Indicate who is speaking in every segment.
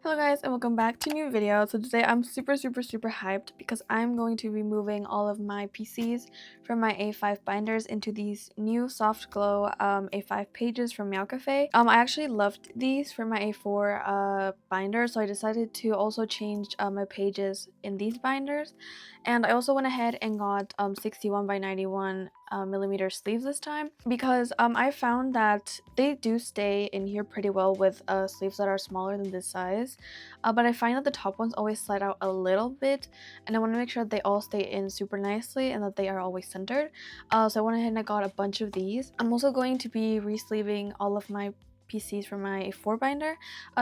Speaker 1: Hello guys and welcome back to a new video. So today I'm super hyped because I'm going to be moving all of my PCs from my A5 binders into these new soft glow A5 pages from meowcafe. I actually loved these for my A4 binder, so I decided to also change my pages in these binders. And I also went ahead and got 61 by 91 millimeter sleeves this time because I found that they do stay in here pretty well with sleeves that are smaller than this size, but I find that the top ones always slide out a little bit, and I want to make sure that they all stay in super nicely and that they are always centered. So I went ahead and I got a bunch of these. I'm also going to be re-sleeving all of my PCs for my A4 binder,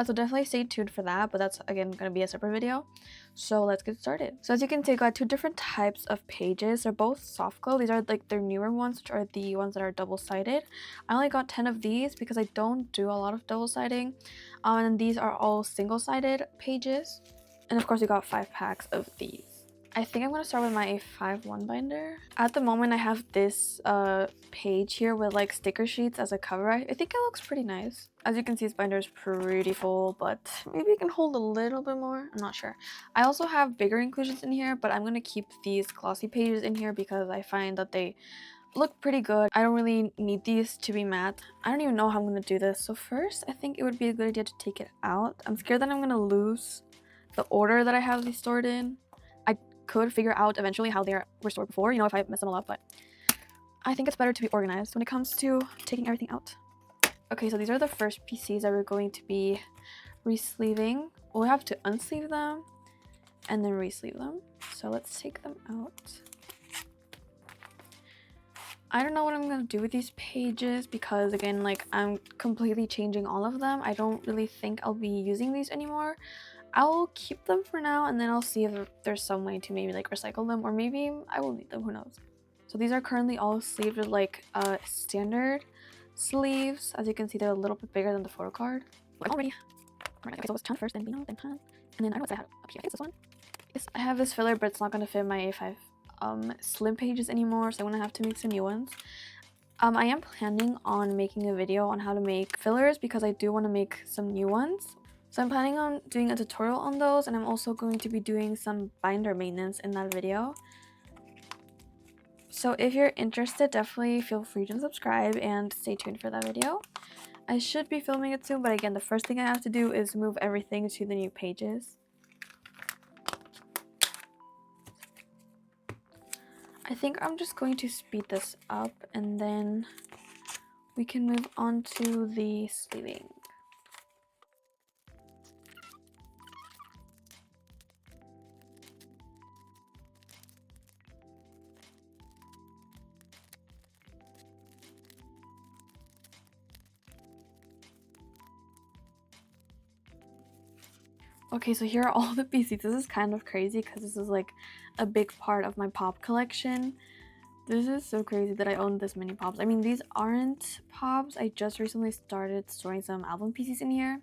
Speaker 1: so definitely stay tuned for that, but that's again going to be a separate video. So let's get started. So as you can see, I got two different types of pages. They're both soft glow. These are like their newer ones, which are the ones that are double-sided. I only got 10 of these because I don't do a lot of double-siding, and these are all single-sided pages, and of course we got 5 packs of these. I think I'm going to start with my A5 one binder. At the moment I have this page here with like sticker sheets as a cover. I think it looks pretty nice. As you can see, this binder is pretty full, but maybe it can hold a little bit more. I'm not sure. I also have bigger inclusions in here, but I'm going to keep these glossy pages in here because I find that they look pretty good. I don't really need these to be matte. I don't even know how I'm going to do this. So first, I think it would be a good idea to take it out. I'm scared that I'm going to lose the order that I have these stored in. I could figure out eventually how they were stored before, you know, if I mess them all up, but I think it's better to be organized when it comes to taking everything out. Okay, so these are the first PCs that we're going to be re-sleeving. We'll have to unsleeve them and then re-sleeve them. So let's take them out. I don't know what I'm going to do with these pages because, again, like, I'm completely changing all of them. I don't really think I'll be using these anymore. I'll keep them for now, and then I'll see if there's some way to maybe like recycle them, or maybe I will need them, who knows. So these are currently all sleeved with like standard sleeves. As you can see, they're a little bit bigger than the photo card. I'm already right. Okay, so it was 10 first, then Vino, then 10, and then I don't know what I had up here. I think it's this one. Yes, I have this filler, but it's not going to fit my A5 slim pages anymore, so I'm going to have to make some new ones. I am planning on making a video on how to make fillers because I do want to make some new ones. So I'm planning on doing a tutorial on those, and I'm also going to be doing some binder maintenance in that video. So if you're interested, definitely feel free to subscribe and stay tuned for that video. I should be filming it soon, but again, the first thing I have to do is move everything to the new pages. I think I'm just going to speed this up and then we can move on to the sleeving. Okay, so here are all the PCs. This is kind of crazy because this is like a big part of my pop collection. This is so crazy that I own this many pops. I mean, these aren't pops. I just recently started storing some album PCs in here.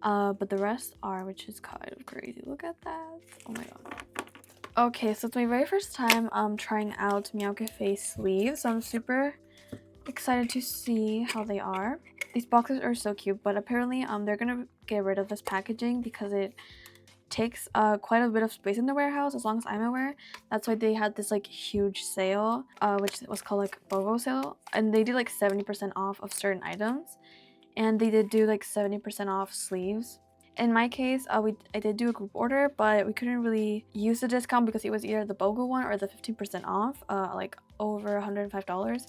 Speaker 1: But the rest are, which is kind of crazy. Look at that. Oh my god. Okay, so it's my very first time trying out meowcafe sleeves. So I'm super excited to see how they are. These boxes are so cute, but apparently they're gonna get rid of this packaging because it takes quite a bit of space in the warehouse, as long as I'm aware. That's why they had this like huge sale, which was called like BOGO sale, and they did like 70% off of certain items, and they did do like 70% off sleeves. In my case, I did do a group order, but we couldn't really use the discount because it was either the BOGO one or the 15% off, like over $105.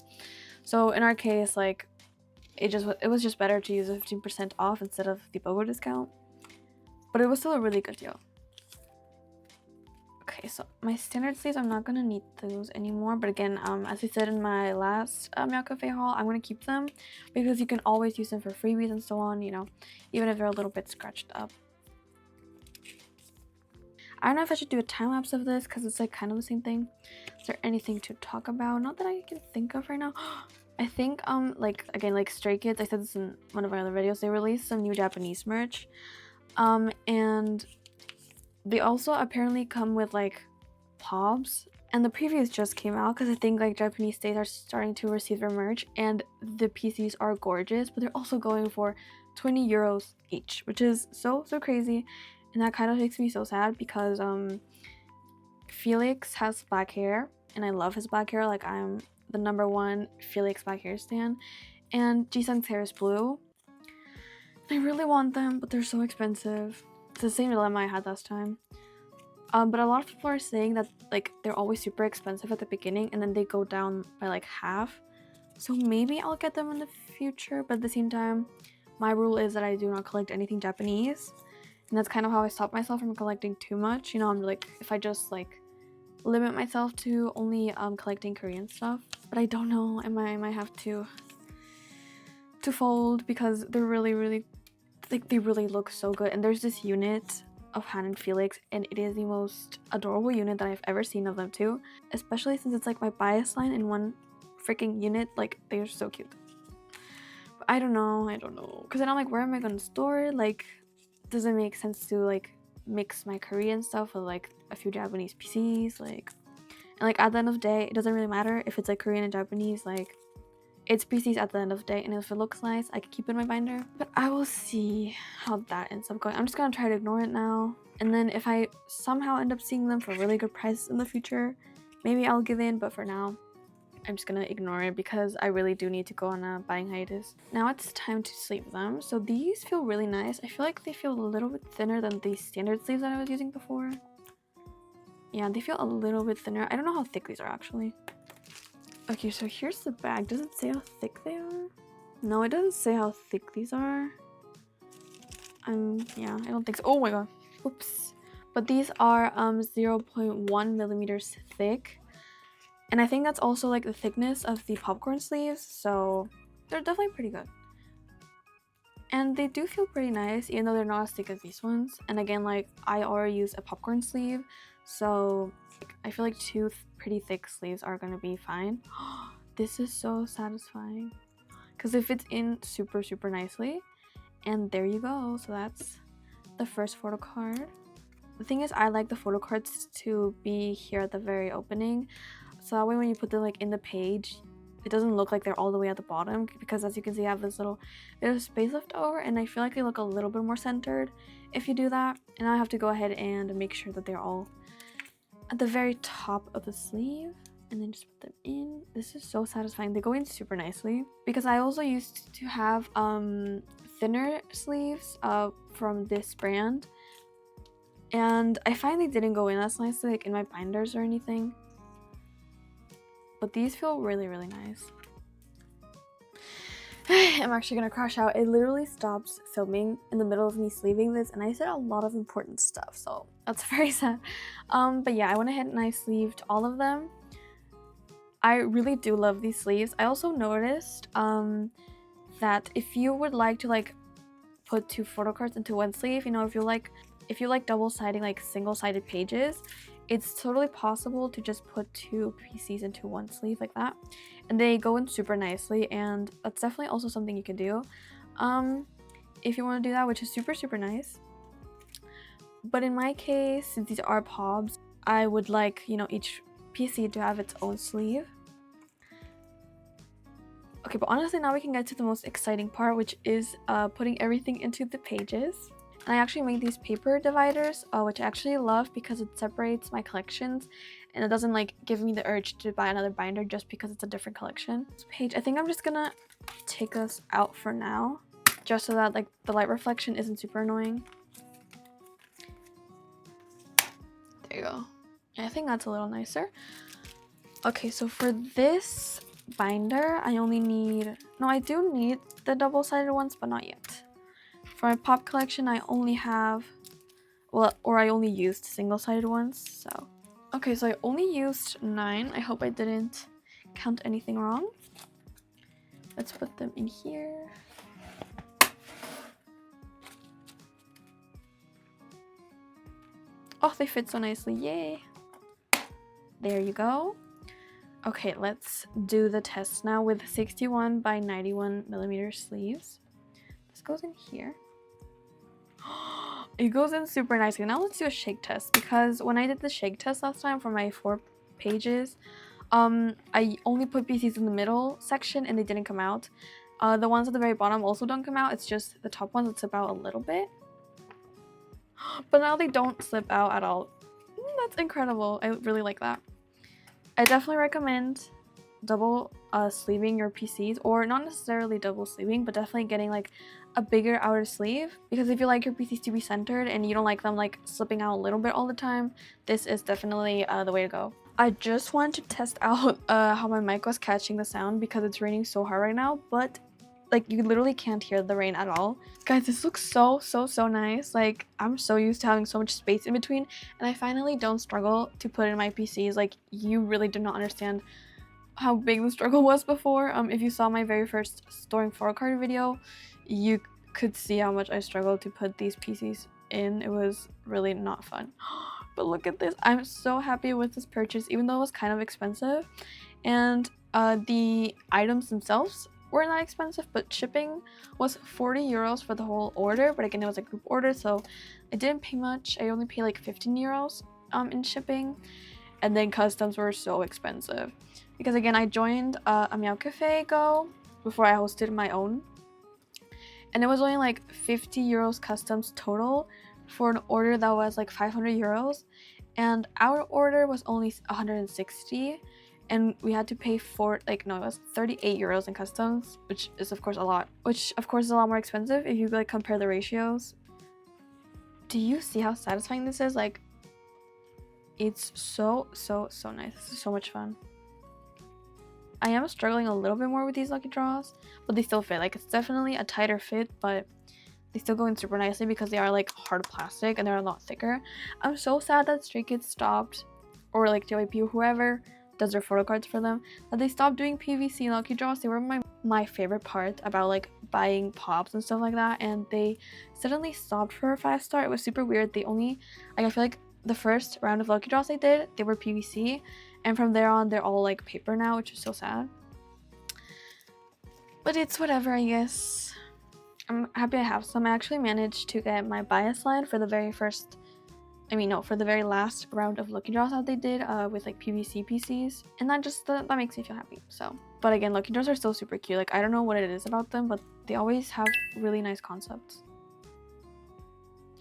Speaker 1: So in our case, like it was just better to use a 15% off instead of the BOGO discount. But it was still a really good deal. Okay, so my standard sleeves, I'm not gonna need those anymore. But again, as I said in my last meowcafe haul, I'm gonna keep them because you can always use them for freebies and so on, you know, even if they're a little bit scratched up. I don't know if I should do a time-lapse of this because it's like kind of the same thing. Is there anything to talk about? Not that I can think of right now. I think like again, like Stray Kids, I said this in one of my other videos, they released some new Japanese merch. And they also apparently come with like pops, And the previews just came out because I think like Japanese states are starting to receive their merch, and the PCs are gorgeous, but they're also going for 20 euros each, which is so crazy. And that kind of makes me so sad because Felix has black hair and I love his black hair. Like, I'm the #1 Felix black hair stan, and Jisung's hair is blue. I really want them, but they're so expensive. It's the same dilemma I had last time. But a lot of people are saying that like they're always super expensive at the beginning and then they go down by like half. So maybe I'll get them in the future, but at the same time, my rule is that I do not collect anything Japanese. And that's kind of how I stop myself from collecting too much. You know, I'm like, if I just like limit myself to only collecting Korean stuff. But I don't know, I might have to fold because they're really like, they really look so good. And there's this unit of Han and Felix, and it is the most adorable unit that I've ever seen of them too, especially since it's like my bias line in one freaking unit. Like, they're so cute. But I don't know, because then I'm like, where am I gonna store it? Like, does it make sense to like mix my Korean stuff with like a few Japanese PCs? Like, and like at the end of the day, it doesn't really matter if it's like Korean and Japanese. Like, it's PCs at the end of the day, and if it looks nice, I can keep it in my binder. But I will see how that ends up going. I'm just gonna try to ignore it now, and then if I somehow end up seeing them for really good prices in the future, maybe I'll give in. But for now, I'm just gonna ignore it because I really do need to go on a buying hiatus. Now it's time to sleeve them. So these feel really nice. I feel like they feel a little bit thinner than the standard sleeves that I was using before. Yeah, they feel a little bit thinner. I don't know how thick these are actually. Okay, so here's the bag. Does it say how thick they are? No, it doesn't say how thick these are. Yeah, I don't think so. Oh my god. Oops. But these are 0.1 millimeters thick. And I think that's also like the thickness of the popcorn sleeves. So they're definitely pretty good. And they do feel pretty nice, even though they're not as thick as these ones. And again, like, I already use a popcorn sleeve. So I feel like two pretty thick sleeves are gonna be fine. This is so satisfying because it fits in super nicely. And there you go. So that's the first photo card. The thing is, I like the photo cards to be here at the very opening, so that way when you put them like in the page, it doesn't look like they're all the way at the bottom, because as you can see, I have this little bit of space left over, and I feel like they look a little bit more centered if you do that. And I have to go ahead and make sure that they're all at the very top of the sleeve, and then just put them in. This is so satisfying. They go in super nicely because I also used to have thinner sleeves from this brand, and I find they didn't go in as nicely like in my binders or anything. But these feel really nice. I'm actually gonna crash out. It literally stops filming in the middle of me sleeving this, and I said a lot of important stuff, so that's very sad. But yeah, I went ahead and I sleeved all of them. I really do love these sleeves. I also noticed that if you would like to like put two photo cards into one sleeve, you know, if you like double-siding like single-sided pages, it's totally possible to just put two PCs into one sleeve like that, and they go in super nicely. And that's definitely also something you can do if you want to do that, which is super nice. But in my case, since these are POBs, I would like, you know, each PC to have its own sleeve. Okay, but honestly, now we can get to the most exciting part, which is putting everything into the pages. And I actually made these paper dividers, which I actually love because it separates my collections and it doesn't like give me the urge to buy another binder just because it's a different collection. This page, I think I'm just gonna take this out for now, just so that like the light reflection isn't super annoying. There you go. I think that's a little nicer. Okay, so for this binder, I only need, no, I do need the double-sided ones, but not yet. For my pop collection, I only have, well, or I only used single-sided ones, so. Okay, so I only used 9. I hope I didn't count anything wrong. Let's put them in here. Oh, they fit so nicely, yay. There you go. Okay, let's do the test now with 61 by 91 millimeter sleeves. This goes in here. It goes in super nicely. Now let's do a shake test, because when I did the shake test last time for my 4 pages. I only put PCs in the middle section and they didn't come out. The ones at the very bottom also don't come out. It's just the top ones that slip out a little bit. But now they don't slip out at all. That's incredible. I really like that. I definitely recommend double sleeving your PCs, or not necessarily double sleeving, but definitely getting like a bigger outer sleeve, because if you like your PCs to be centered and you don't like them like slipping out a little bit all the time, this is definitely the way to go. I just wanted to test out how my mic was catching the sound because it's raining so hard right now, but like you literally can't hear the rain at all. Guys, this looks so nice. Like, I'm so used to having so much space in between, and I finally don't struggle to put in my PCs. Like, you really do not understand how big the struggle was before. If you saw my very first storing photo card video, you could see how much I struggled to put these PCs in. It was really not fun. But look at this. I'm so happy with this purchase, even though it was kind of expensive. And the items themselves were not expensive, but shipping was 40 euros for the whole order. But again, it was a group order, so I didn't pay much. I only paid like 15 euros in shipping. And then customs were so expensive because again, I joined a meowcafe Go before I hosted my own, and it was only like 50 euros customs total for an order that was like 500 euros, and our order was only 160, and we had to pay for like, no, it was 38 euros in customs, which is of course a lot, which of course is a lot more expensive if you like compare the ratios. Do you see how satisfying this is? Like, it's so nice. This is so much fun. I am struggling a little bit more with these lucky draws, but they still fit. Like, it's definitely a tighter fit, but they still go in super nicely because they are like hard plastic and they're a lot thicker. I'm so sad that Stray Kids stopped, or like JYP or whoever does their photo cards for them, that they stopped doing PVC lucky draws. They were my favorite part about like buying pops and stuff like that, and they suddenly stopped for a 5-star. It was super weird. They only, like, I feel like the first round of lucky draws they were PVC, and from there on they're all like paper now, which is so sad. But it's whatever, I guess. I'm happy I have some. I actually managed to get my bias line for the very first, for the very last round of lucky draws that they did with like PVC PCs, and that makes me feel happy. So, but again, lucky draws are still super cute. Like, I don't know what it is about them, but they always have really nice concepts.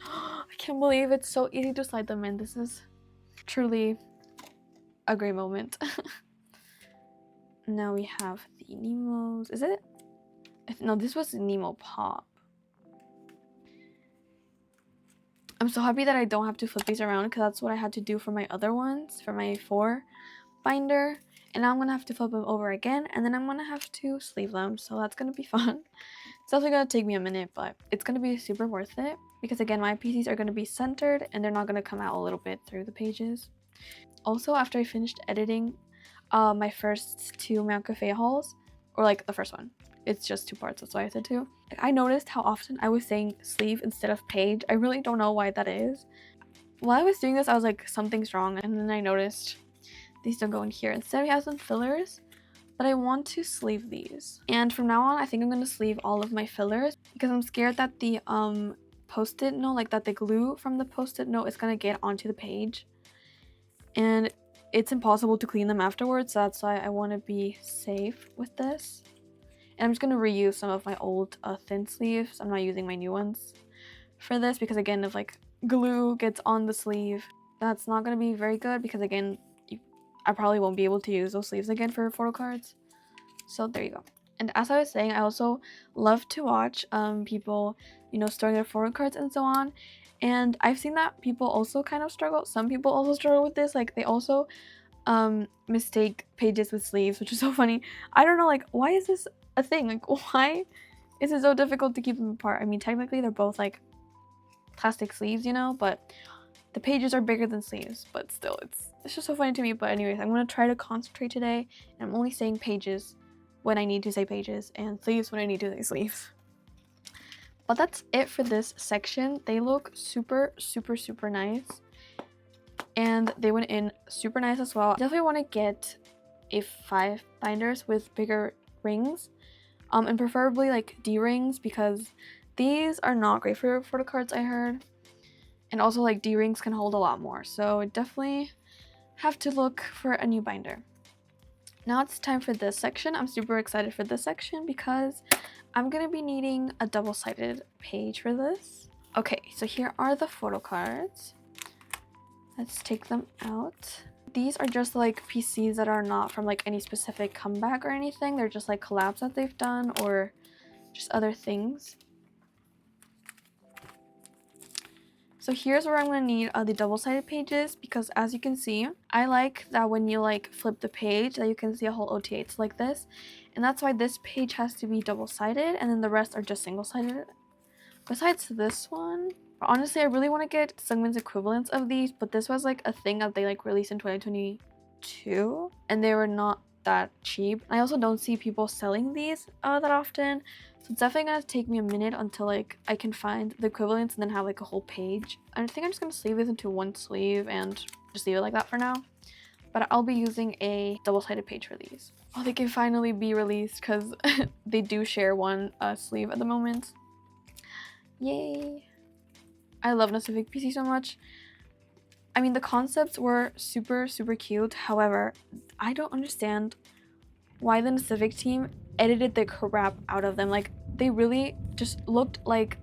Speaker 1: I can't believe it's so easy to slide them in. This is truly a great moment. Now we have the Nemos. Is it? No, this was Nemo Pop. I'm so happy that I don't have to flip these around, because that's what I had to do for my other ones, for my 4 binder. And now I'm gonna have to flip them over again, and then I'm gonna have to sleeve them. So that's gonna be fun. It's definitely gonna take me a minute, but it's gonna be super worth it, because again, my PCs are gonna be centered and they're not gonna come out a little bit through the pages. Also, after I finished editing my first 2 meowcafe hauls, or like the first one, it's just 2 parts, that's why I said 2. I noticed how often I was saying sleeve instead of page. I really don't know why that is. While I was doing this, I was like, something's wrong, and then I noticed these don't go in here. Instead, we have some fillers, but I want to sleeve these. And from now on, I think I'm going to sleeve all of my fillers, because I'm scared that the post-it note, like that the glue from the post-it note is going to get onto the page, and it's impossible to clean them afterwards. So that's why I want to be safe with this. And I'm just going to reuse some of my old thin sleeves. I'm not using my new ones for this, because again, if like glue gets on the sleeve, that's not going to be very good, because again, I probably won't be able to use those sleeves again for photo cards. So there you go. And as I was saying, I also love to watch people, storing their photo cards and so on. And I've seen that people also kind of struggle. Some people also struggle with this. Like, they also mistake pages with sleeves, which is so funny. I don't know, like, why is this a thing? Like, why is it so difficult to keep them apart? I mean, technically they're both like plastic sleeves, but the pages are bigger than sleeves. But still, it's just so funny to me. But anyways, I'm gonna try to concentrate today, and I'm only saying pages when I need to say pages, and sleeves when I need to say sleeves. But that's it for this section. They look super nice, and they went in super nice as well. I definitely want to get A5 binders with bigger rings, and preferably like D rings, because these are not great for photo cards, I heard. And also, like, D rings can hold a lot more, so definitely have to look for a new binder. Now it's time for this section. I'm super excited for this section because I'm gonna be needing a double-sided page for this. Okay, so here are the photo cards. Let's take them out. These are just like PCs that are not from like any specific comeback or anything. They're just like collabs that they've done or just other things. So here's where I'm going to need the double-sided pages, because as you can see, I like that when you like flip the page that you can see a whole OTA. It's like this, and that's why this page has to be double-sided and then the rest are just single-sided. Besides this one, honestly, I really want to get Sungmin's equivalents of these, but this was like a thing that they like released in 2022 and they were not that cheap. I also don't see people selling these that often, so it's definitely gonna take me a minute until like I can find the equivalents and then have like a whole page. I think I'm just gonna sleeve this into one sleeve and just leave it like that for now, but I'll be using a double-sided page for these. Oh, they can finally be released because they do share one sleeve at the moment. Yay! I love Pacific PC so much. I mean, the concepts were super cute. However, I don't understand why the Pacific team edited the crap out of them. Like, they really just looked like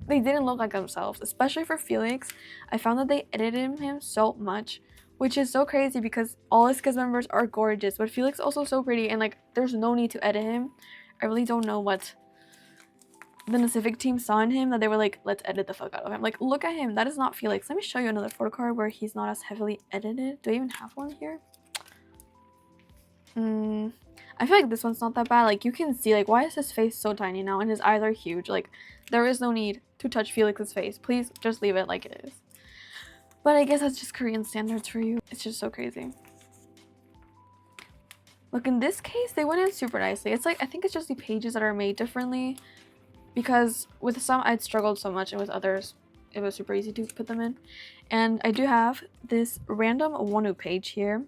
Speaker 1: they didn't look like themselves, especially for Felix. I found that they edited him so much, which is so crazy because all his cast members are gorgeous, but Felix also so pretty, and like there's no need to edit him. I really don't know what the Pacific team saw in him that they were like, let's edit the fuck out of him. Like, look at him. That is not Felix. Let me show you another photo card where he's not as heavily edited. Do I even have one here? I feel like this one's not that bad. Like, you can see, like, why is his face so tiny now and his eyes are huge? Like, there is no need to touch Felix's face. Please just leave it like it is. But I guess that's just Korean standards for you. It's just so crazy. Look, in this case, they went in super nicely. It's like, I think it's just the pages that are made differently, because with some I'd struggled so much and with others it was super easy to put them in. And I do have this random Wonu page here.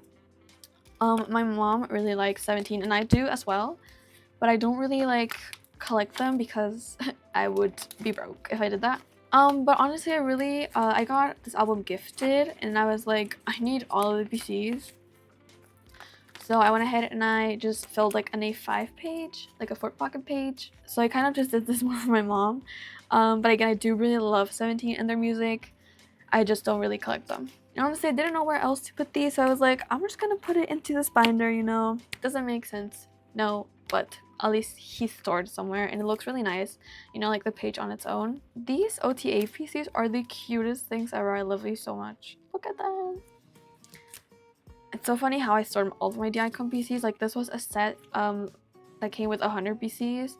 Speaker 1: My mom really likes 17 and I do as well, but I don't really like collect them because I would be broke if I did that. But honestly, I got this album gifted and I was like, I need all of the PCs. So I went ahead and I just filled like an A5 page, like a Fort Pocket page. So I kind of just did this more for my mom. But again, I do really love 17 and their music. I just don't really collect them. And honestly, I didn't know where else to put these, so I was like, I'm just gonna put it into this binder, you know? Doesn't make sense. No, but at least he's stored somewhere and it looks really nice, you know, like the page on its own. These OTA PCs are the cutest things ever. I love these so much. Look at them. It's so funny how I stored all of my DICOM PCs. Like, this was a set that came with 100 PCs,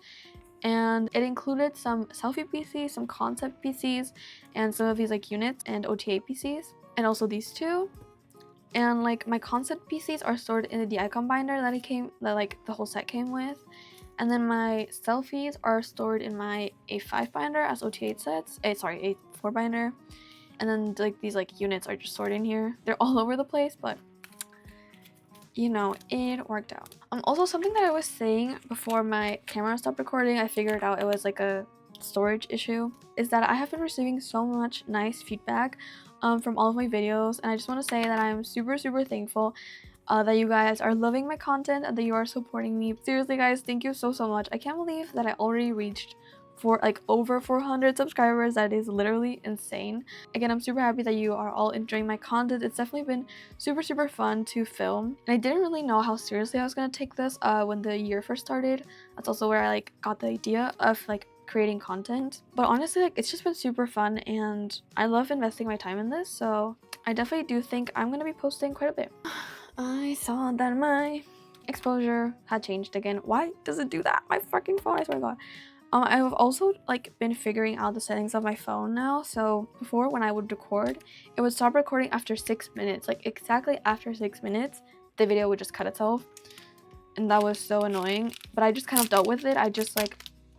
Speaker 1: and it included some selfie PCs, some concept PCs, and some of these like units and OTA PCs, and also these two. And like my concept PCs are stored in the DICOM binder that like the whole set came with, and then my selfies are stored in my A5 binder as OTA sets. A4 binder, and then like these like units are just stored in here. They're all over the place, but you know, it worked out. Also, something that I was saying before my camera stopped recording, I figured out it was like a storage issue, is that I have been receiving so much nice feedback from all of my videos, and I just want to say that I'm super thankful that you guys are loving my content and that you are supporting me. Seriously guys, thank you so much. I can't believe that I already reached for like over 400 subscribers. That is literally insane. Again, I'm super happy that you are all enjoying my content. It's definitely been super fun to film, and I didn't really know how seriously I was gonna take this when the year first started. That's also where I like got the idea of like creating content, but honestly, like, it's just been super fun and I love investing my time in this, so I definitely do think I'm gonna be posting quite a bit. I saw that my exposure had changed again. Why does it do that? My fucking phone, I swear to God. I've also like been figuring out the settings of my phone now. So before, when I would record, it would stop recording after 6 minutes. Like exactly after 6 minutes, the video would just cut itself, and that was so annoying. But I just kind of dealt with it. I just like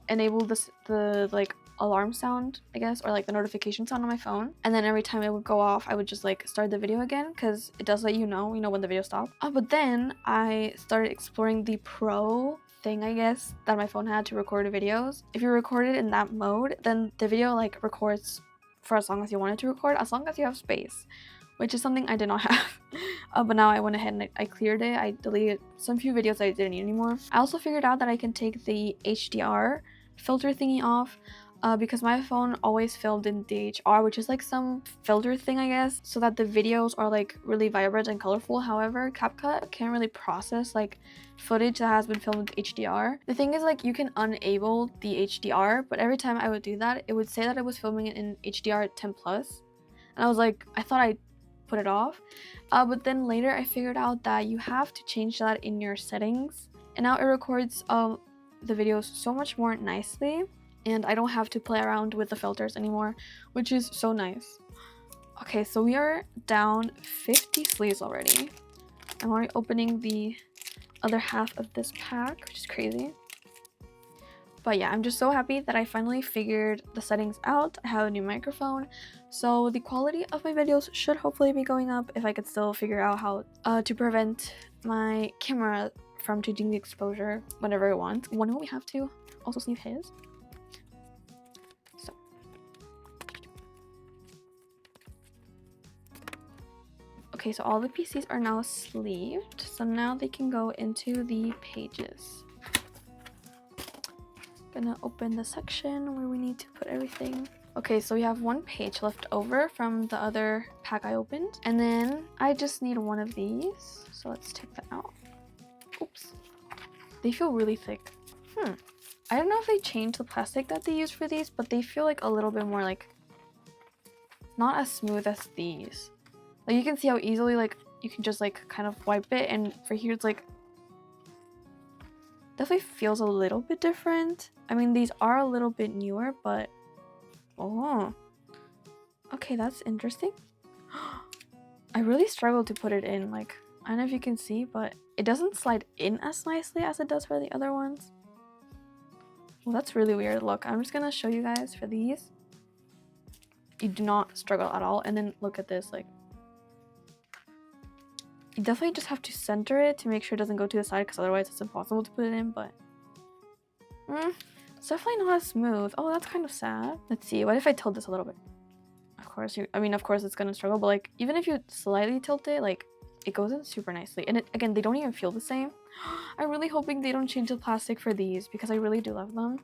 Speaker 1: enabled the like alarm sound, I guess, or like the notification sound on my phone, and then every time it would go off, I would just like start the video again, because it does let you know when the video stopped. But then I started exploring the pro thing, I guess, that my phone had to record videos. If you record it in that mode, then the video like records for as long as you want it to record, as long as you have space, which is something I did not have. But now I went ahead and I cleared it. I deleted some few videos that I didn't need anymore. I also figured out that I can take the HDR filter thingy off because my phone always filmed in DHR, which is like some filter thing, I guess, so that the videos are like really vibrant and colorful. However, CapCut can't really process like footage that has been filmed with HDR. The thing is, like, you can enable the HDR, but every time I would do that, it would say that I was filming it in HDR 10 plus, and I was like, I thought I put it off, but then later I figured out that you have to change that in your settings, and now it records the videos so much more nicely, and I don't have to play around with the filters anymore, which is so nice. Okay, so we are down 50 sleeves already. I'm already opening the other half of this pack, which is crazy. But yeah, I'm just so happy that I finally figured the settings out. I have a new microphone, so the quality of my videos should hopefully be going up if I could still figure out how to prevent my camera from changing the exposure whenever I want. When will we have to also sleeve his? So. Okay, so all the PCs are now sleeved, so now they can go into the pages. Gonna open the section where we need to put everything. Okay, so we have one page left over from the other pack I opened, and then I just need one of these, so let's take that out. Oops, they feel really thick. I don't know if they changed the plastic that they use for these, but they feel like a little bit more like not as smooth as these. Like, you can see how easily like you can just like kind of wipe it, and for here it's like definitely feels a little bit different. I mean, these are a little bit newer, but oh, okay, that's interesting. I really struggled to put it in. Like, I don't know if you can see, but it doesn't slide in as nicely as it does for the other ones. Well, that's really weird. Look, I'm just gonna show you guys for these. You do not struggle at all. And then look at this, like, you definitely just have to center it to make sure it doesn't go to the side, because otherwise it's impossible to put it in. But it's definitely not as smooth. Oh, that's kind of sad. Let's see, what if I tilt this a little bit? Of course, of course it's gonna struggle, but like, even if you slightly tilt it, like, it goes in super nicely. And again, they don't even feel the same. I'm really hoping they don't change the plastic for these, because I really do love them.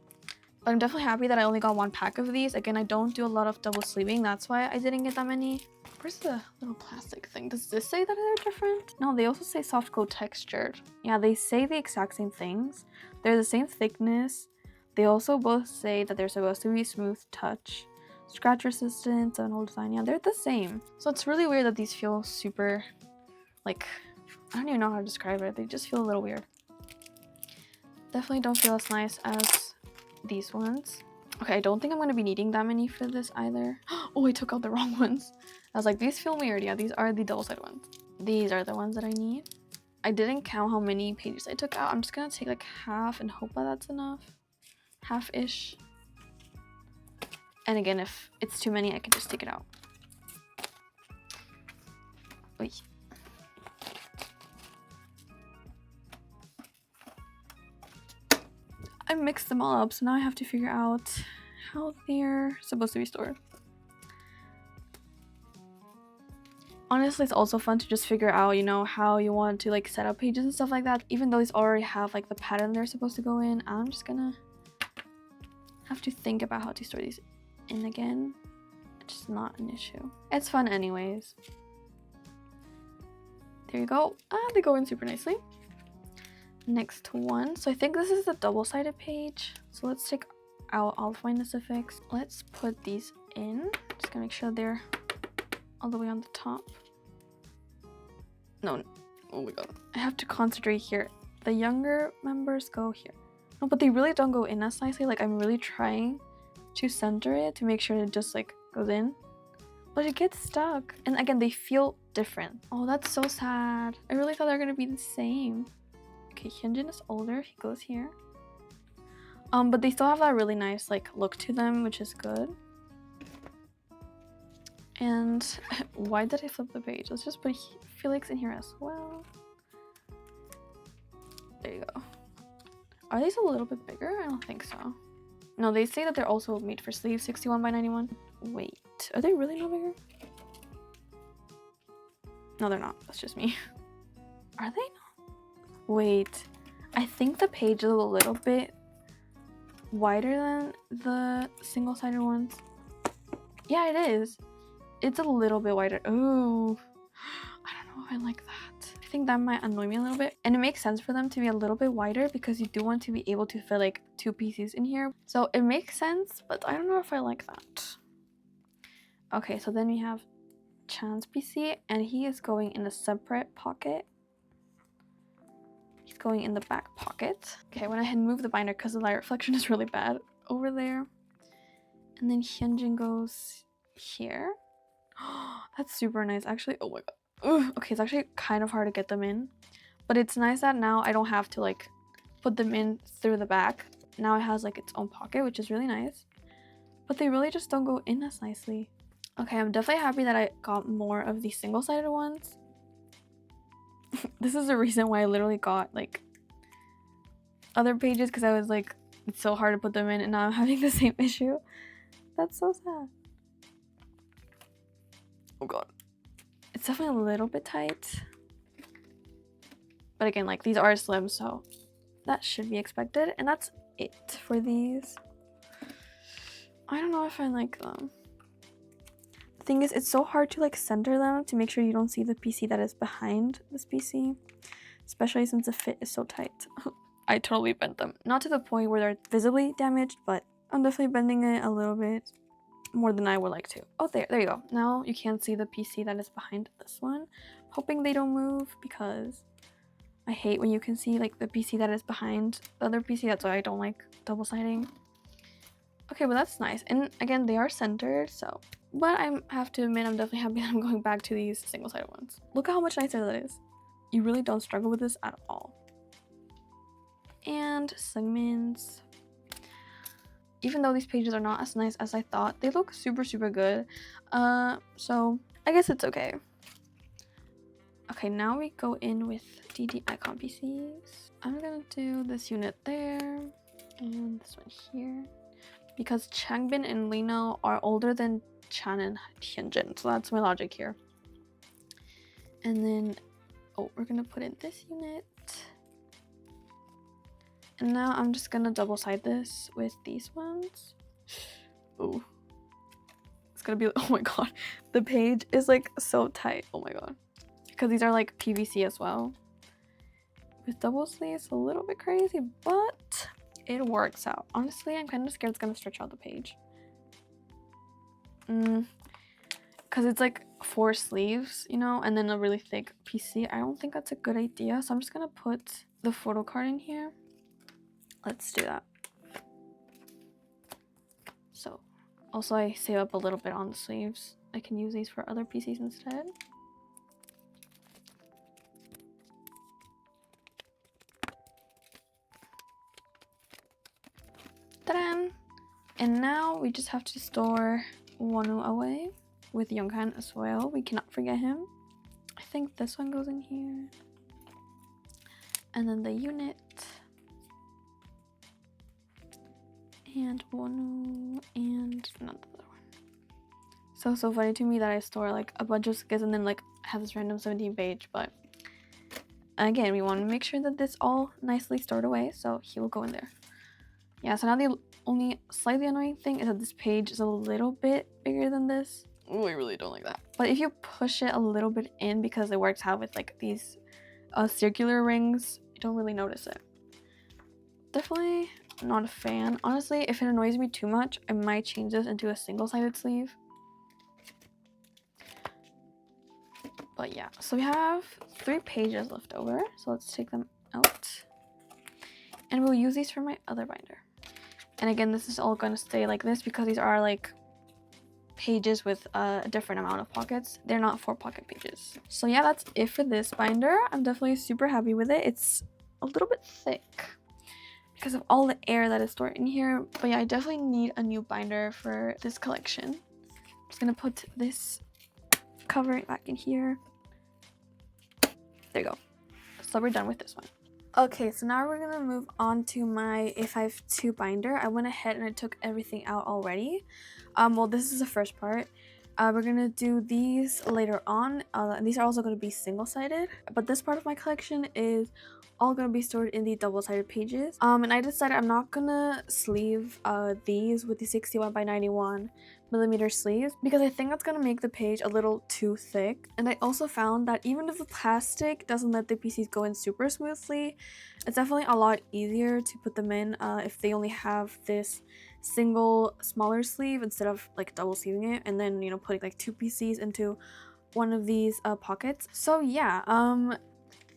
Speaker 1: But I'm definitely happy that I only got one pack of these. Again, I don't do a lot of double sleeving. That's why I didn't get that many. Where's the little plastic thing? Does this say that they're different? No, they also say soft glow textured. Yeah, they say the exact same things. They're the same thickness. They also both say that they're supposed to be smooth touch, scratch resistant, and old design. Yeah, they're the same. So it's really weird that these feel super, like, I don't even know how to describe it. They just feel a little weird. Definitely don't feel as nice as these ones. Okay, I don't think I'm going to be needing that many for this either. Oh, I took out the wrong ones. I was like, these feel weird. Yeah, these are the double-sided ones. These are the ones that I need. I didn't count how many pages I took out. I'm just going to take like half and hope that that's enough. Half-ish. And again, if it's too many, I can just take it out. Wait. I mixed them all up, so now I have to figure out how they're supposed to be stored. Honestly, it's also fun to just figure out, you know, how you want to like set up pages and stuff like that. Even though these already have like the pattern they're supposed to go in, I'm just gonna have to think about how to store these in again. It's just not an issue. It's fun anyways. There you go. They go in super nicely. Next one. So I think this is the double-sided page. So let's take out all of my specifics. Let's put these in. Just gonna make sure they're all the way on the top. No, oh my god. I have to concentrate here. The younger members go here. No, but they really don't go in as nicely. Like, I'm really trying to center it to make sure it just like goes in. But it gets stuck. And again, they feel different. Oh, that's so sad. I really thought they were gonna be the same. Okay, Hyunjin is older. He goes here. But they still have that really nice like look to them, which is good. And why did I flip the page? Let's just put Felix in here as well. There you go. Are these a little bit bigger? I don't think so. No, they say that they're also made for sleeves, 61 by 91. Wait, are they really no bigger? No, they're not. That's just me. Are they not? Wait. I think the page is a little bit wider than the single-sided ones. Yeah, it is. It's a little bit wider. Ooh. I don't know if I like that. I think that might annoy me a little bit. And it makes sense for them to be a little bit wider because you do want to be able to fit like 2 pieces in here. So it makes sense, but I don't know if I like that. Okay, so then we have Chan's PC, and he is going in a separate pocket. He's going in the back pocket. Okay, I went ahead and moved the binder because the light reflection is really bad over there. And then Hyunjin goes here. That's super nice, actually. Oh my god. Ugh. Okay, it's actually kind of hard to get them in, but it's nice that now I don't have to like put them in through the back. Now it has like its own pocket, which is really nice, but they really just don't go in as nicely. Okay, I'm definitely happy that I got more of these single-sided ones. This is the reason why I literally got like other pages, because I was like, it's so hard to put them in, and now I'm having the same issue. That's so sad. Oh god. It's definitely a little bit tight. But again, like these are slim, so that should be expected. And that's it for these. I don't know if I like them. The thing is, it's so hard to like center them to make sure you don't see the PC that is behind this PC, especially since the fit is so tight. I totally bent them. Not to the point where they're visibly damaged, but I'm definitely bending it a little bit more than I would like to. Oh, there you go. Now you can see the PC that is behind this one. Hoping they don't move, because I hate when you can see like the PC that is behind the other PC. That's why I don't like double siding. Okay, but that's nice. And again, they are centered, so. But I have to admit, I'm definitely happy that I'm going back to these single-sided ones. Look at how much nicer that is. You really don't struggle with this at all. And segments. Even though these pages are not as nice as I thought, they look super, super good. So I guess it's okay. Okay, now we go in with DD icon PCs. I'm gonna do this unit there and this one here, because Changbin and Lino are older than Chan and Hyunjin, so that's my logic here. And then, oh, we're gonna put in this unit. And now I'm just gonna double side this with these ones. Oh, it's gonna be, oh my god, the page is like so tight, oh my god. Because these are like PVC as well. With double sleeves, a little bit crazy, but it works out. Honestly, I'm kind of scared it's gonna stretch out the page. Because it's like 4 sleeves, you know, and then a really thick PC. I don't think that's a good idea, so I'm just gonna put the photo card in here. Let's do that. So, also I save up a little bit on the sleeves. I can use these for other PCs instead. Ta-da! And now we just have to store Wonu away with Younghan as well. We cannot forget him. I think this one goes in here. And then the unit. And Wonu and another one. So funny to me that I store like a bunch of skits and then like have this random 17 page, but again, we want to make sure that this all nicely stored away, so he will go in there. Yeah, so now the only slightly annoying thing is that this page is a little bit bigger than this. Oh, I really don't like that. But if you push it a little bit in, because it works out with like these circular rings, you don't really notice it. Definitely not a fan. Honestly, if it annoys me too much, I might change this into a single-sided sleeve. But yeah, so we have 3 pages left over, so let's take them out. And we'll use these for my other binder. And again, this is all going to stay like this because these are like pages with a different amount of pockets. They're not 4 pocket pages. So yeah, that's it for this binder. I'm definitely super happy with it. It's a little bit thick because of all the air that is stored in here. But yeah, I definitely need a new binder for this collection. I'm just going to put this cover back in here. There you go. So we're done with this one. Okay, so now we're gonna move on to my A52 binder. I went ahead and I took everything out already. Well, this is the first part. We're gonna do these later on, and these are also gonna be single-sided, but this part of my collection is all gonna be stored in the double-sided pages. And I decided I'm not gonna sleeve these with the 61 by 91 millimeter sleeves because I think that's gonna make the page a little too thick. And I also found that even if the plastic doesn't let the PCs go in super smoothly, it's definitely a lot easier to put them in if they only have this single smaller sleeve instead of like double sleeving it and then, you know, putting like two PCs into one of these pockets. So yeah,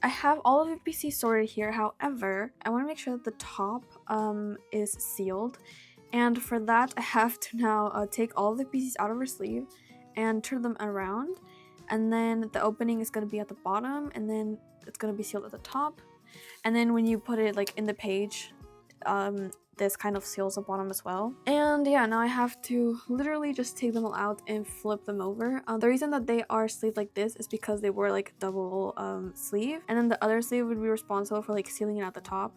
Speaker 1: I have all of the PCs sorted here. However, I want to make sure that the top is sealed, and for that I have to now take all of the PCs out of her sleeve and turn them around, and then the opening is going to be at the bottom, and then it's going to be sealed at the top, and then when you put it like in the page, this kind of seals the bottom as well. And yeah, now I have to literally just take them all out and flip them over. The reason that they are sleeved like this is because they were like double sleeve, and then the other sleeve would be responsible for like sealing it at the top.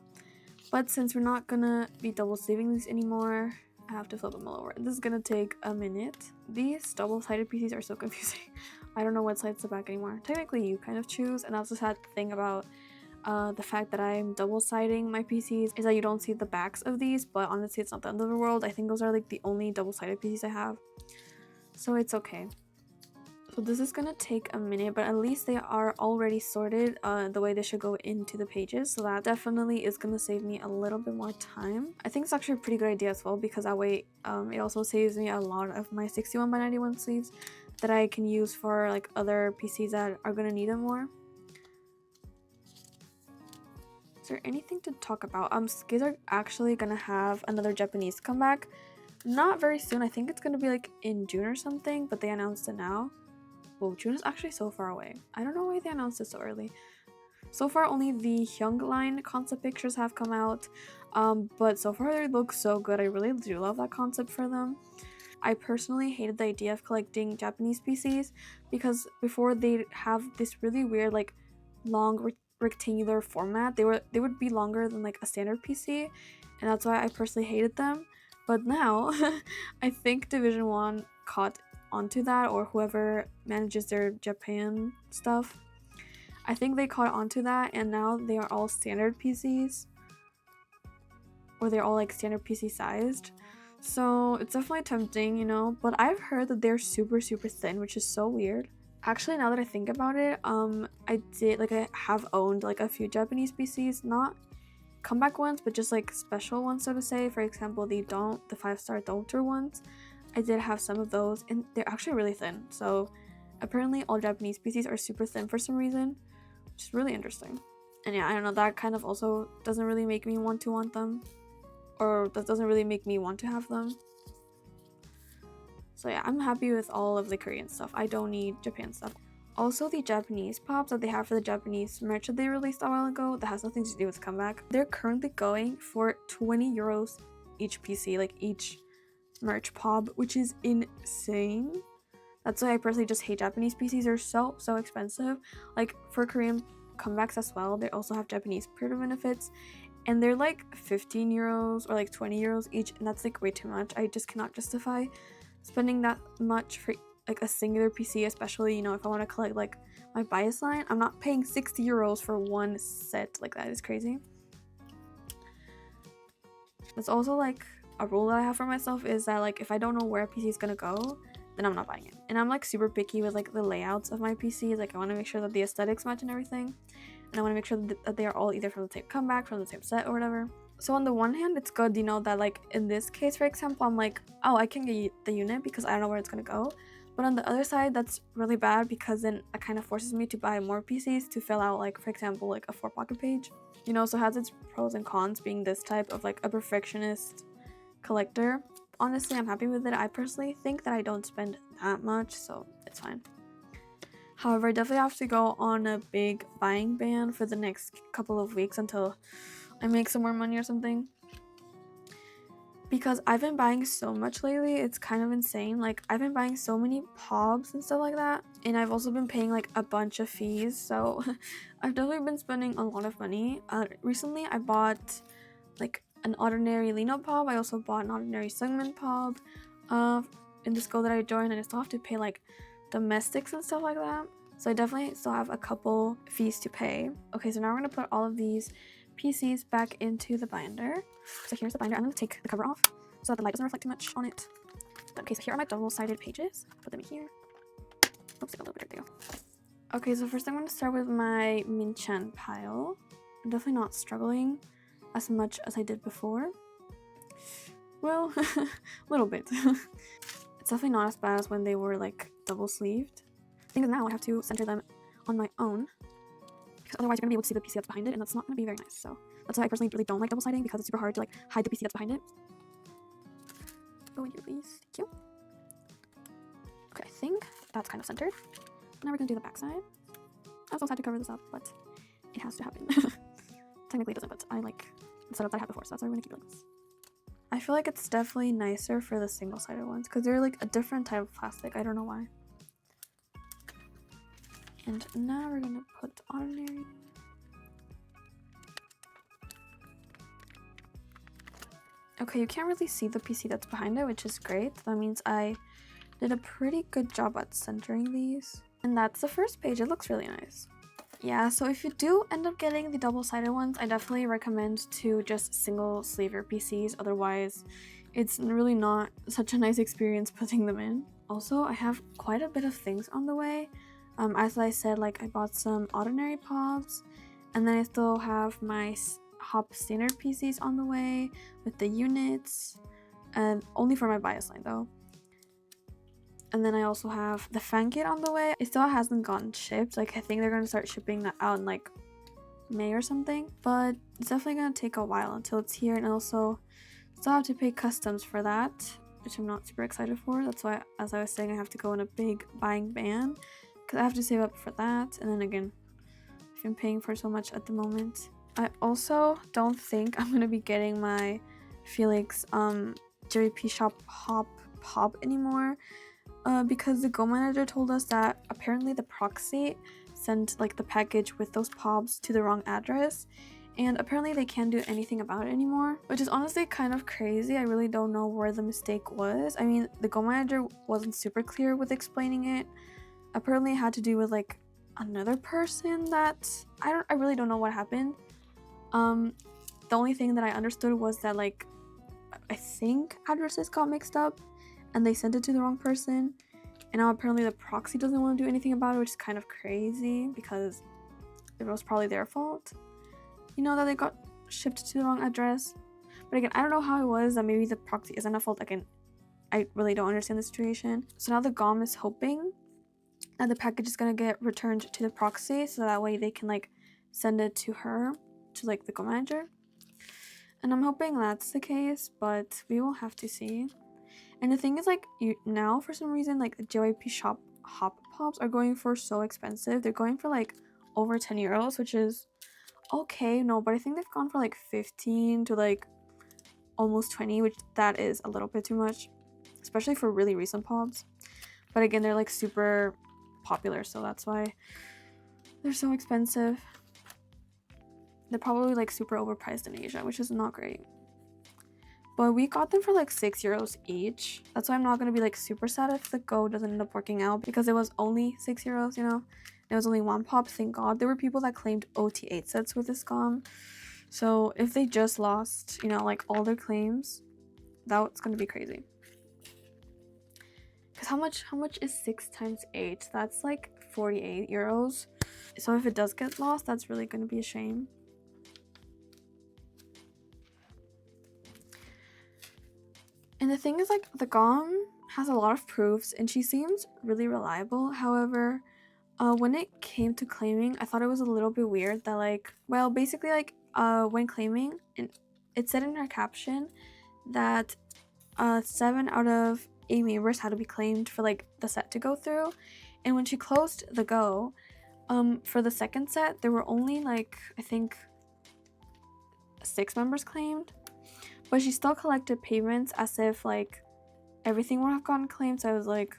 Speaker 1: But since we're not gonna be double sleeving these anymore, I have to flip them all over. This is gonna take a minute. These double-sided PCs are so confusing. I don't know what side's the back anymore. Technically you kind of choose, and that's the sad thing about the fact that I'm double-siding my PCs is that you don't see the backs of these, but honestly it's not the end of the world. I think those are like the only double-sided PCs I have, so it's okay. So this is gonna take a minute, but at least they are already sorted the way they should go into the pages, so that definitely is gonna save me a little bit more time. I think it's actually a pretty good idea as well, because that way it also saves me a lot of my 61 by 91 sleeves that I can use for like other PCs that are gonna need them more. Is there anything to talk about? Skids are actually gonna have another Japanese comeback. Not very soon. I think it's gonna be like in June or something, but they announced it now. Whoa, June is actually so far away. I don't know why they announced it so early. So far, only the Hyung line concept pictures have come out, but so far they look so good. I really do love that concept for them. I personally hated the idea of collecting Japanese PCs because before they have this really weird like long rectangular format. They would be longer than like a standard PC, and that's why I personally hated them. But now I think Division 1 caught onto that, or whoever manages their Japan stuff. I think they caught onto that, and now they are all standard PCs, or they're all like standard PC sized. So it's definitely tempting, you know, but I've heard that they're super thin, which is so weird. Actually, now that I think about it, I have owned like a few Japanese PCs, not comeback ones, but just like special ones, so to say. For example, the 5-star Doter ones. I did have some of those, and they're actually really thin. So apparently all Japanese PCs are super thin for some reason, which is really interesting. And yeah, I don't know, that kind of also doesn't really make me want them, or that doesn't really make me want to have them. So yeah, I'm happy with all of the Korean stuff. I don't need Japan stuff. Also, the Japanese pops that they have for the Japanese merch that they released a while ago, that has nothing to do with comeback. They're currently going for 20 euros each PC, like each merch pop, which is insane. That's why I personally just hate Japanese PCs. They're so expensive. Like for Korean comebacks as well, they also have Japanese pre-order benefits, and they're like 15 euros or like 20 euros each, and that's like way too much. I just cannot justify spending that much for like a singular PC, especially, you know, if I want to collect like my bias line. I'm not paying 60 euros for one set. Like, that is crazy. It's also like a rule that I have for myself is that like if I don't know where a PC is gonna go, then I'm not buying it. And I'm like super picky with like the layouts of my PCs. Like, I want to make sure that the aesthetics match and everything, and I want to make sure that they are all either from the same comeback, from the same set, or whatever. So on the one hand, it's good, you know, that like in this case, for example, I'm like, oh, I can get the unit because I don't know where it's gonna go. But on the other side, that's really bad because then it kind of forces me to buy more PCs to fill out, like, for example, like a 4-pocket page. You know, so it has its pros and cons being this type of like a perfectionist collector. Honestly, I'm happy with it. I personally think that I don't spend that much, so it's fine. However, I definitely have to go on a big buying ban for the next couple of weeks until I make some more money or something. Because I've been buying so much lately, it's kind of insane. Like, I've been buying so many pobs and stuff like that, and I've also been paying like a bunch of fees, so I've definitely been spending a lot of money. Recently I bought like an ordinary Lino pob. I also bought an ordinary Sungmin pob. in this go that I joined, and I still have to pay like domestics and stuff like that. So I definitely still have a couple fees to pay. Okay, so now we're gonna put all of these PCs back into the binder. So here's the binder. I'm gonna take the cover off so that the light doesn't reflect too much on it. Okay, so here are my double-sided pages. Put them here. Oops, a little bit there. Okay, so first I'm going to start with my Minchan pile. I'm definitely not struggling as much as I did before. Well, a little bit. It's definitely not as bad as when they were like double-sleeved. The thing is now I have to center them on my own, because otherwise you're going to be able to see the PC that's behind it, and that's not going to be very nice. So that's why I personally really don't like double-siding, because it's super hard to like hide the PC that's behind it. Go in here, please. Thank you. Okay, I think that's kind of centered. Now we're gonna do the back side. I was also had to cover this up, but it has to happen. Technically it doesn't, but I like the setup that I had before, so that's why we're gonna keep it like this. I feel like it's definitely nicer for the single-sided ones, because they're like a different type of plastic. I don't know why. And now we're gonna put ordinary. Okay, you can't really see the PC that's behind it, which is great. That means I did a pretty good job at centering these. And that's the first page. It looks really nice. Yeah, so if you do end up getting the double-sided ones, I definitely recommend to just single sleeve your PCs. Otherwise, it's really not such a nice experience putting them in. Also, I have quite a bit of things on the way. As I said, like I bought some ordinary pops, and then I still have my Hop standard PCs on the way with the units, and only for my bias line though. And then I also have the fan kit on the way. It still hasn't gotten shipped. Like I think they're gonna start shipping that out in like May or something. But it's definitely gonna take a while until it's here, and also still have to pay customs for that, which I'm not super excited for. That's why, as I was saying, I have to go in a big buying ban because I have to save up for that. And then again, I've been paying for so much at the moment. I also don't think I'm gonna be getting my Felix JVP shop hop pop anymore. Because the Go manager told us that apparently the proxy sent like the package with those pops to the wrong address, and apparently they can't do anything about it anymore, which is honestly kind of crazy. I really don't know where the mistake was. I mean, the Go manager wasn't super clear with explaining it. Apparently it had to do with like another person that I really don't know what happened. The only thing that I understood was that like I think addresses got mixed up and they sent it to the wrong person, and now apparently the proxy doesn't want to do anything about it, which is kind of crazy because it was probably their fault, you know, that they got shipped to the wrong address. But again, I don't know how it was that maybe the proxy isn't at fault. Again, I really don't understand the situation. So now the GOM is hoping that the package is gonna get returned to the proxy, so that way they can like send it to her, to like the Go manager. And I'm hoping that's the case, but we will have to see. And the thing is, like, now for some reason, like the JYP shop hop pops are going for so expensive. They're going for like over 10 euros, which is okay. No, but I think they've gone for like 15 to like almost 20, which that is a little bit too much, especially for really recent pops. But again, they're like super popular, so that's why they're so expensive. They're probably like super overpriced in Asia, which is not great. But we got them for like 6 euros each. That's why I'm not going to be like super sad if the Go doesn't end up working out, because it was only 6 euros, you know. It was only one pop, thank God. There were people that claimed OT8 sets with this GOM. So if they just lost, you know, like all their claims, that's going to be crazy. Because how much is 6 times 8? That's like 48 euros. So if it does get lost, that's really going to be a shame. And the thing is, like, the GOM has a lot of proofs and she seems really reliable. However, when it came to claiming, I thought it was a little bit weird that, like, well, basically, like, when claiming, and it said in her caption that 7 out of 8 members had to be claimed for, like, the set to go through. And when she closed the Go, for the second set, there were only, like, I think 6 members claimed. But she still collected payments as if, like, everything would have gotten claimed. So I was like,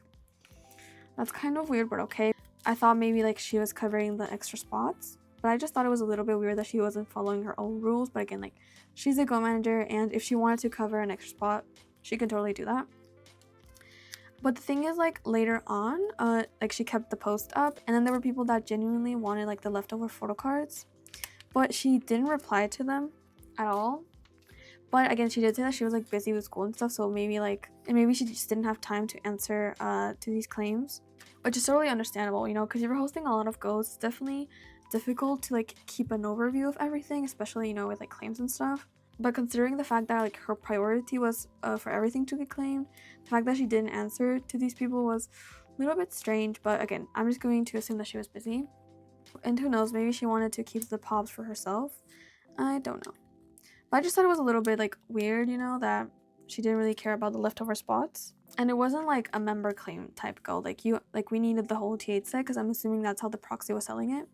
Speaker 1: that's kind of weird, but okay. I thought maybe, like, she was covering the extra spots. But I just thought it was a little bit weird that she wasn't following her own rules. But again, like, she's a Go manager, and if she wanted to cover an extra spot, she could totally do that. But the thing is, like, later on, like, she kept the post up, and then there were people that genuinely wanted, like, the leftover photo cards, but she didn't reply to them at all. But again, she did say that she was, like, busy with school and stuff, so maybe, like, and maybe she just didn't have time to answer to these claims, which is totally understandable, you know, because you're hosting a lot of goes. It's definitely difficult to, like, keep an overview of everything, especially, you know, with, like, claims and stuff. But considering the fact that, like, her priority was for everything to get claimed, the fact that she didn't answer to these people was a little bit strange. But again, I'm just going to assume that she was busy, and who knows, maybe she wanted to keep the pops for herself. I don't know. But I just thought it was a little bit, like, weird, you know, that she didn't really care about the leftover spots. And it wasn't like a member claim type go, like, we needed the whole T8 set, because I'm assuming that's how the proxy was selling it.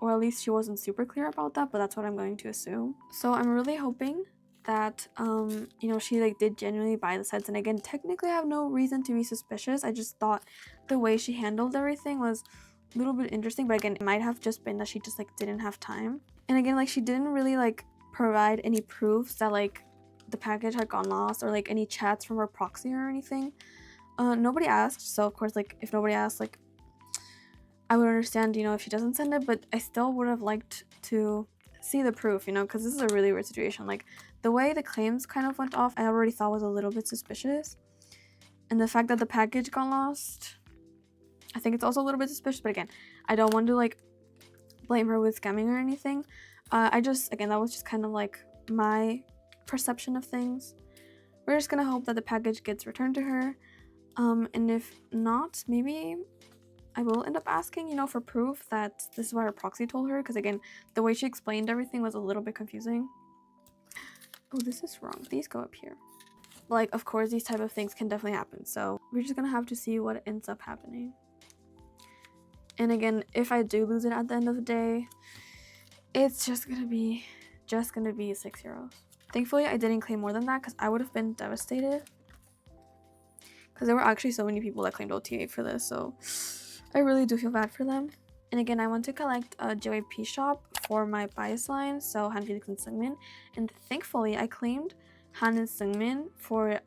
Speaker 1: Or at least she wasn't super clear about that, but that's what I'm going to assume. So I'm really hoping that you know, she, like, did genuinely buy the sets. And again, technically I have no reason to be suspicious. I just thought the way she handled everything was a little bit interesting, but again, it might have just been that she just, like, didn't have time. And again, like, she didn't really, like, provide any proofs that, like, the package had gone lost, or, like, any chats from her proxy or anything. Nobody asked, so of course, like, if nobody asked, like, I would understand, you know, if she doesn't send it, but I still would have liked to see the proof, you know, because this is a really weird situation. Like, the way the claims kind of went off, I already thought was a little bit suspicious. And the fact that the package got lost, I think it's also a little bit suspicious. But again, I don't want to, like, blame her with scamming or anything. Again, that was just kind of like my perception of things. We're just gonna hope that the package gets returned to her. And if not, maybe I will end up asking, you know, for proof that this is what her proxy told her, because again, the way she explained everything was a little bit confusing. Oh, this is wrong. These go up here. Like, of course, these type of things can definitely happen, so we're just gonna have to see what ends up happening. And again, if I do lose it at the end of the day, it's just gonna be 6 euros. Thankfully, I didn't claim more than that, because I would have been devastated, because there were actually so many people that claimed OTA for this, so I really do feel bad for them. And again, I want to collect a JYP shop for my bias line, so Han, Felix, and Seungmin. And thankfully, I claimed Han and Seungmin for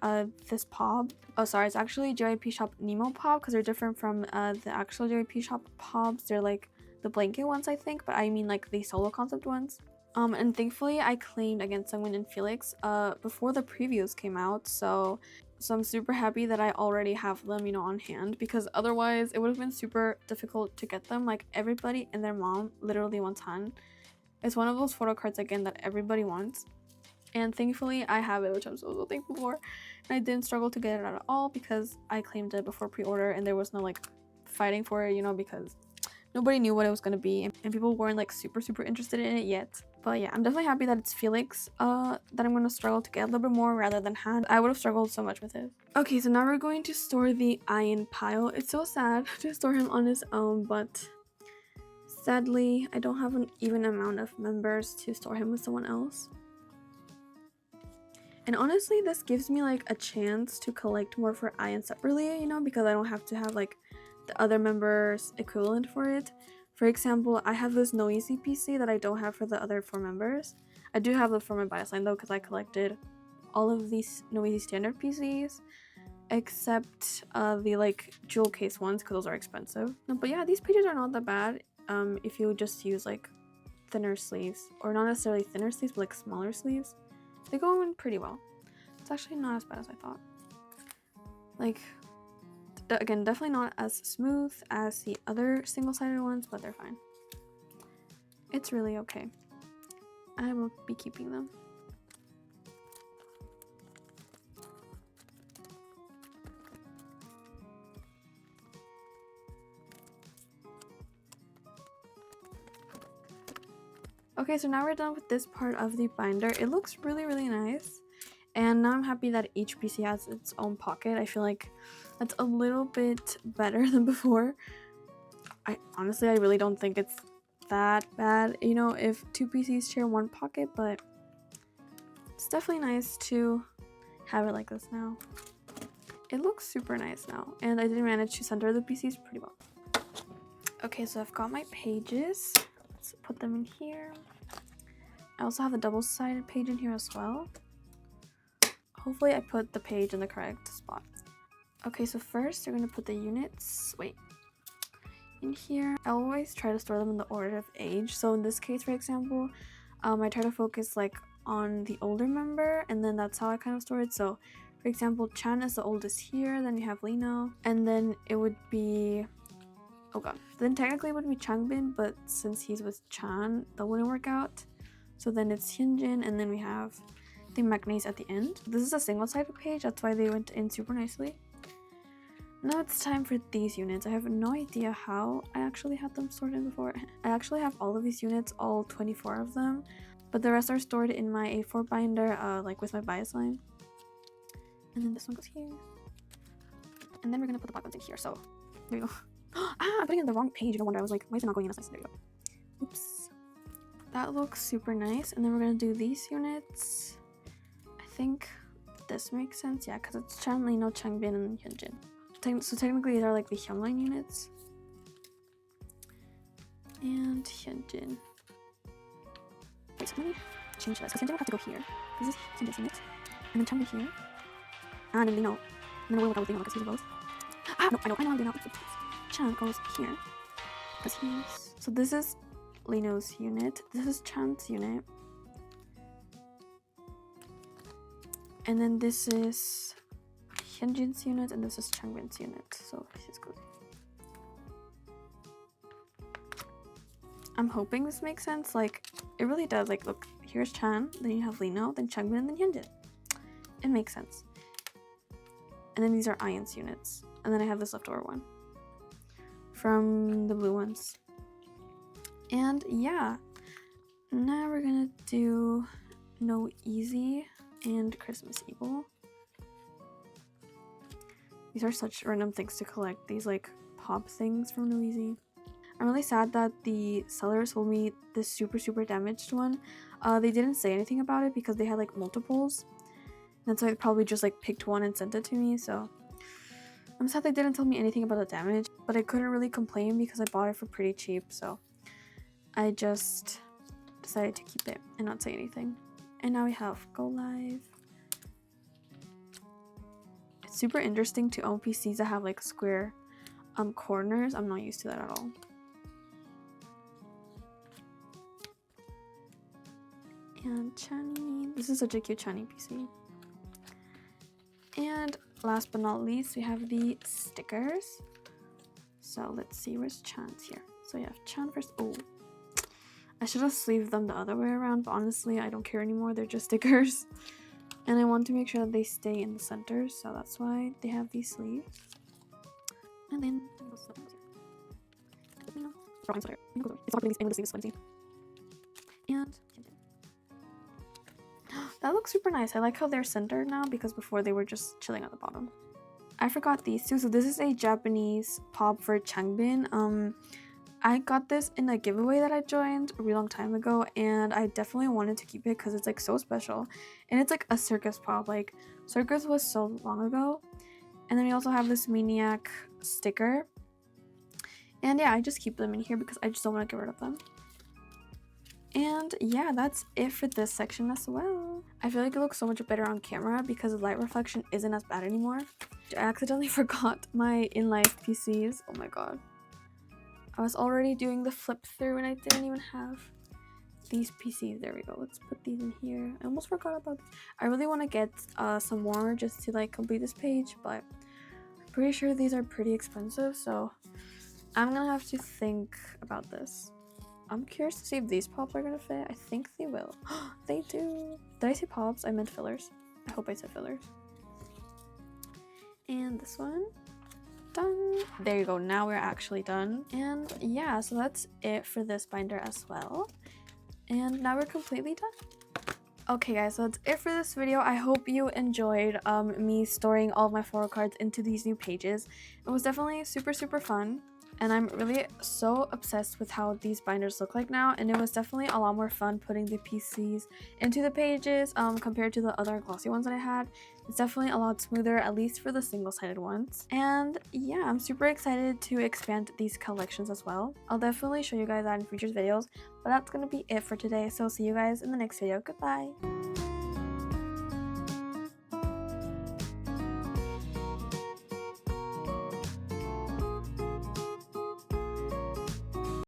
Speaker 1: this POB. Oh, sorry, it's actually JYP shop Nemo POB, because they're different from the actual JYP shop POBs. They're like the blanket ones, I think, but I mean like the solo concept ones. And thankfully, I claimed against Seungmin and Felix before the previews came out, so I'm super happy that I already have them, you know, on hand, because otherwise it would have been super difficult to get them. Like, everybody and their mom literally wants Han. It's one of those photo cards, again, that everybody wants. And thankfully I have it, which I'm so thankful for. And I didn't struggle to get it at all, because I claimed it before pre-order, and there was no, like, fighting for it, you know, because nobody knew what it was going to be, and people weren't, like, super interested in it yet. But yeah, I'm definitely happy that it's Felix that I'm going to struggle to get a little bit more rather than Han. I would have struggled so much with it. Okay, so now we're going to store the Ian pile. It's so sad to store him on his own, but sadly, I don't have an even amount of members to store him with someone else. And honestly, this gives me, like, a chance to collect more for Ian separately, you know, because I don't have to have, like, the other members equivalent for it. For example, I have this Noisy PC that I don't have for the other 4 members. I do have it for my bias line though, because I collected all of these Noisy standard PCs, except the, like, jewel case ones, because those are expensive. No, but yeah, these pages are not that bad if you just use, like, thinner sleeves, or not necessarily thinner sleeves, but, like, smaller sleeves. They go in pretty well. It's actually not as bad as I thought. Like, again, definitely not as smooth as the other single-sided ones, but they're fine. It's really okay. I will be keeping them. Okay, so now we're done with this part of the binder. It looks really nice. And now I'm happy that each PC has its own pocket. I feel like that's a little bit better than before. Honestly, I really don't think it's that bad, you know, if 2 PCs share one pocket, but it's definitely nice to have it like this now. It looks super nice now, and I did manage to center the PCs pretty well. Okay, so I've got my pages. Let's put them in here. I also have a double-sided page in here as well. Hopefully I put the page in the correct spot. Okay, so first you're gonna put the units, in here. I always try to store them in the order of age. So in this case, for example, I try to focus like on the older member, and then that's how I kind of store it. So for example, Chan is the oldest here, then you have Lino, and then it would be, oh god, then technically it would be Changbin, but since he's with Chan, that wouldn't work out. So then it's Hyunjin, and then we have the Magnes at the end. This is a single-sided page, that's why they went in super nicely. Now it's time for these units. I have no idea how I actually had them sorted before. I actually have all of these units, all 24 of them, but the rest are stored in my A4 binder, like with my bias line. And then this one goes here. And then we're gonna put the black ones in here, so there you go. I'm putting it in the wrong page. No wonder I was like, why is it not going in as nice? There you go. Oops. That looks super nice. And then we're gonna do these units. I think this makes sense, yeah, because it's Chan, Lino, Changbin, and Hyunjin. So technically these are like the Hyunline units. And Hyunjin. Wait, so let me change this, because Hyunjin will have to go here. This is Hyunjin's unit. And then Changbin here. And then Lino. And then we'll go with Lino because he's both. No, I know I'm doing that. Chan goes here. Because he's... So this is Lino's unit. This is Chan's unit. And then this is Hyunjin's unit, and this is Changbin's unit. So this is good. I'm hoping this makes sense. Like, it really does. Like, look, here's Chan, then you have Lino, then Changbin, and then Hyunjin. It makes sense. And then these are Ian's units. And then I have this leftover one from the blue ones. And yeah, now we're gonna do No Easy and Christmas Evil. These are such random things to collect, these like pop things from No Easy. I'm really sad that the seller sold me this super damaged one. They didn't say anything about it because they had like multiples. And so they probably just like picked one and sent it to me, so I'm sad they didn't tell me anything about the damage, but I couldn't really complain because I bought it for pretty cheap, so I just decided to keep it and not say anything. And now we have Go Live. It's super interesting to own PCs that have like square corners. I'm not used to that at all. And Chani, this is such a cute Chani PC. And last but not least, we have the stickers. So let's see, where's Chan's here? So yeah, Chan first. Oh, I should have sleeved them the other way around, but honestly, I don't care anymore. They're just stickers. And I want to make sure that they stay in the center, so that's why they have these sleeves. And then and that looks super nice. I like how they're centered now because before they were just chilling at the bottom. I forgot these two. So this is a Japanese pop for Changbin. I got this in a giveaway that I joined a really long time ago, and I definitely wanted to keep it because it's like so special. And it's like a circus pop. Like, circus was so long ago. And then we also have this Maniac sticker. And yeah, I just keep them in here because I just don't want to get rid of them. And yeah, that's it for this section as well. I feel like it looks so much better on camera because the light reflection isn't as bad anymore. I accidentally forgot my in-life PCs. Oh my god. I was already doing the flip through and I didn't even have these PCs. There we go. Let's put these in here. I almost forgot about this. I really want to get some more just to like complete this page, but I'm pretty sure these are pretty expensive, so I'm gonna have to think about this. I'm curious to see if these pops are gonna fit. I think they will. They do. Did I say pops? I meant fillers. I hope I said fillers. And this one. Done. There you go. Now we're actually done. And yeah, so that's it for this binder as well. And now we're completely done. Okay guys, so that's it for this video. I hope you enjoyed me storing all of my photo cards into these new pages. It was definitely super fun. And I'm really so obsessed with how these binders look like now, and it was definitely a lot more fun putting the PCs into the pages compared to the other glossy ones that I had. It's definitely a lot smoother, at least for the single-sided ones. And yeah, I'm super excited to expand these collections as well. I'll definitely show you guys that in future videos, but that's gonna be it for today. So see you guys in the next video. Goodbye!